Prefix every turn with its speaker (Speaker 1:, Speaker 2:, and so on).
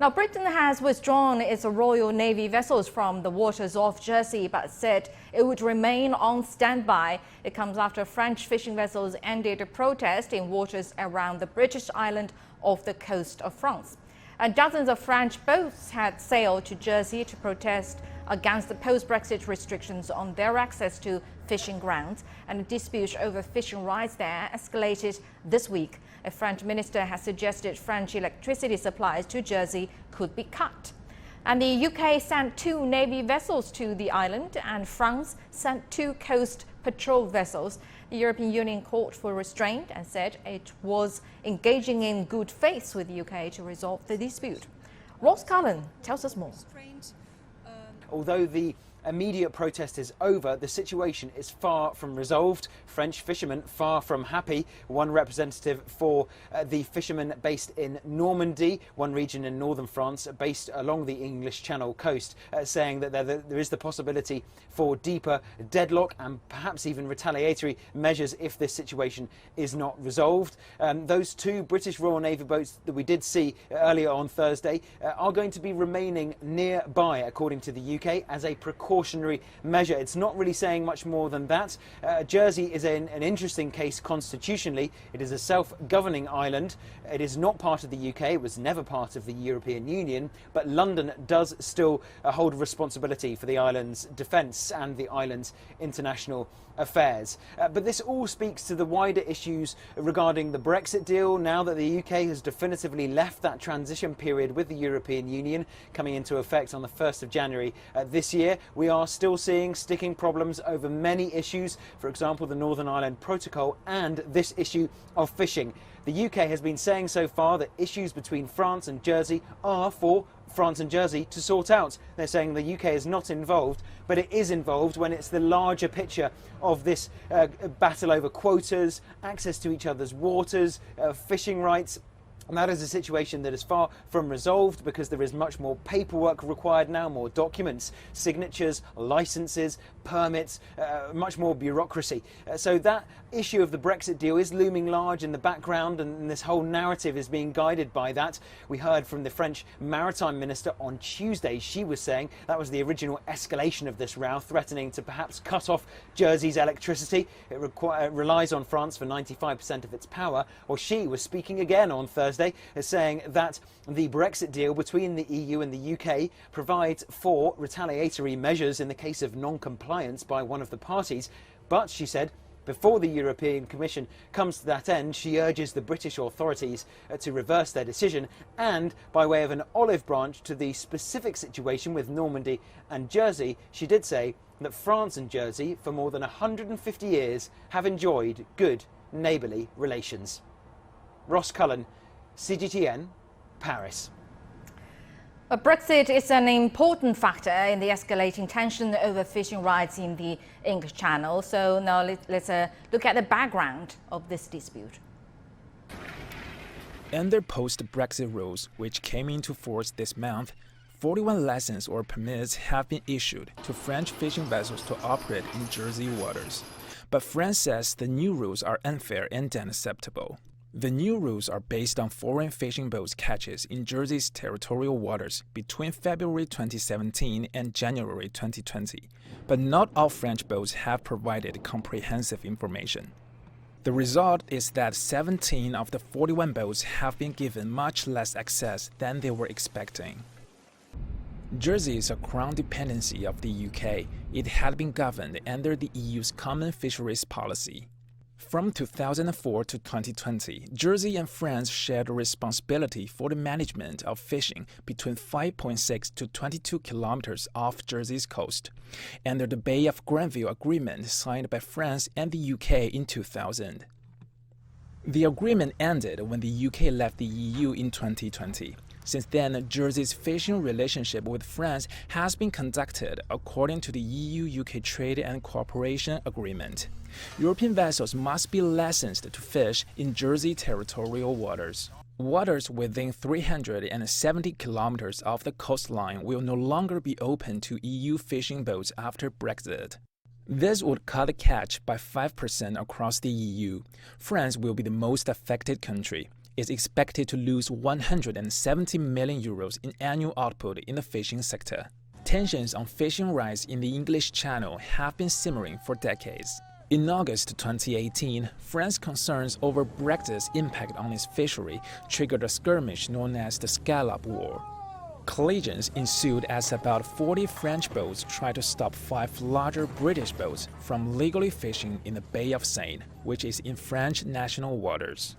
Speaker 1: Now, Britain has withdrawn its Royal Navy vessels from the waters off Jersey, but said it would remain on standby. It comes after French fishing vessels ended a protest in waters around the British island off the coast of France. And dozens of French boats had sailed to Jersey to protest against the post-Brexit restrictions on their access to fishing grounds, and a dispute over fishing rights there escalated this week. A French minister has suggested French electricity supplies to Jersey could be cut. And the UK sent 2 Navy vessels to the island, and France sent 2 coast patrol vessels. The European Union called for restraint and said it was engaging in good faith with the UK to resolve the dispute. Ross Cullen tells us more.
Speaker 2: Although the immediate protest is over, the situation is far from resolved. French fishermen far from happy. One representative for the fishermen based in Normandy, one region in northern France, based along the English Channel coast, saying that there is the possibility for deeper deadlock and perhaps even retaliatory measures if this situation is not resolved. Those 2 British Royal Navy boats that we did see earlier on Thursday are going to be remaining nearby, according to the UK, as a precautionary measure. It's not really saying much more than that. Jersey is an interesting case constitutionally. It is a self-governing island. It is not part of the UK. It was never part of the European Union, but London does still hold responsibility for the island's defence and the island's international affairs. But this all speaks to the wider issues regarding the Brexit deal. Now that the UK has definitively left that transition period with the European Union coming into effect on the 1st of January this year, we are still seeing sticking problems over many issues, for example the Northern Ireland Protocol and this issue of fishing. The UK has been saying so far that issues between France and Jersey are for France and Jersey to sort out. They're saying the UK is not involved, but it is involved when it's the larger picture of this battle over quotas, access to each other's waters, fishing rights. And that is a situation that is far from resolved because there is much more paperwork required now, more documents, signatures, licenses, permits, much more bureaucracy. So that issue of the Brexit deal is looming large in the background, and this whole narrative is being guided by that. We heard from the French Maritime Minister on Tuesday. She was saying that was the original escalation of this row, threatening to perhaps cut off Jersey's electricity. It relies on France for 95% of its power. Or she was speaking again on Thursday, saying that the Brexit deal between the EU and the UK provides for retaliatory measures in the case of non-compliance by one of the parties. But, she said, before the European Commission comes to that end, she urges the British authorities to reverse their decision, and by way of an olive branch to the specific situation with Normandy and Jersey, she did say that France and Jersey for more than 150 years have enjoyed good neighbourly relations. Ross Cullen, CGTN, Paris.
Speaker 1: But Brexit is an important factor in the escalating tension over fishing rights in the English Channel. So now let's look at the background of this dispute.
Speaker 3: Under post-Brexit rules, which came into force this month, 41 licenses or permits have been issued to French fishing vessels to operate in Jersey waters. But France says the new rules are unfair and unacceptable. The new rules are based on foreign fishing boats' catches in Jersey's territorial waters between February 2017 and January 2020, but not all French boats have provided comprehensive information. The result is that 17 of the 41 boats have been given much less access than they were expecting. Jersey is a crown dependency of the UK. It had been governed under the EU's Common Fisheries Policy. From 2004 to 2020, Jersey and France shared responsibility for the management of fishing between 5.6 to 22 kilometers off Jersey's coast, under the Bay of Grenville Agreement signed by France and the UK in 2000. The agreement ended when the UK left the EU in 2020. Since then, Jersey's fishing relationship with France has been conducted according to the EU-UK Trade and Cooperation Agreement. European vessels must be licensed to fish in Jersey territorial waters. Waters within 370 kilometers of the coastline will no longer be open to EU fishing boats after Brexit. This would cut the catch by 5% across the EU. France will be the most affected country. is expected to lose 170 million euros in annual output in the fishing sector. Tensions on fishing rights in the English Channel have been simmering for decades. In August 2018, France's concerns over Brexit's impact on its fishery triggered a skirmish known as the Scallop War. Collisions ensued as about 40 French boats tried to stop 5 larger British boats from legally fishing in the Bay of Seine, which is in French national waters.